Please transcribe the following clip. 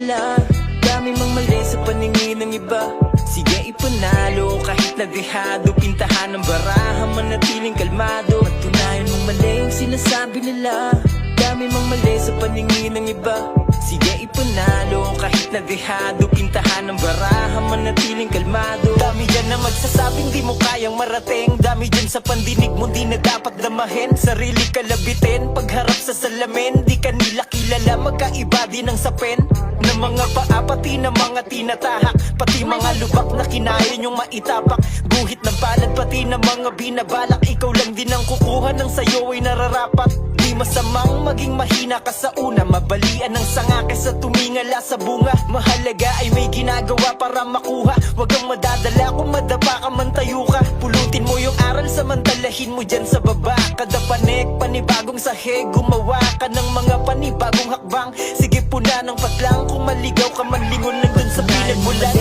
Dami mang mali sa paningin ng iba. Sige ipanalo kahit nagdehado. Pintahan ng baraha, manatiling kalmado. Patunayan mong mali yung sinasabi nila. Dami mang mali sa paningin ng iba. Sige ipanalo kahit nagdehado. Pintahan ng baraha, manatiling kalmado. Dami dyan na magsasabing di mo kayang marating. Dami dyan sa pandinig mo di na dapat damahin. Sarili kalabitin pagharap sa salamin. Di ka nila kilala, magkaiba din ang sapin ng mga paa, pati ng mga tinatahak. Pati mga lubak na kinaya nyong maitapak. Guhit ng palad, pati ng mga binabalak. Ikaw lang din ang kukuha ng sayo ay nararapat. Di masamang maging mahina ka sa una. Mabalian ng sanga kaysa tumingala sa bunga. Mahalaga ay may ginagawa para makuha. Huwag kang madadala kung madapa ka man tayo ka. Pulutin mo yung aral, samantalahin mo dyan sa baba. Kada panik, panibagong sahig. Gumawa ka ng mga panibagong hakbang. Sige puna ng patlang. Kung maligaw ka man lingon lang dun sa pinagmulan.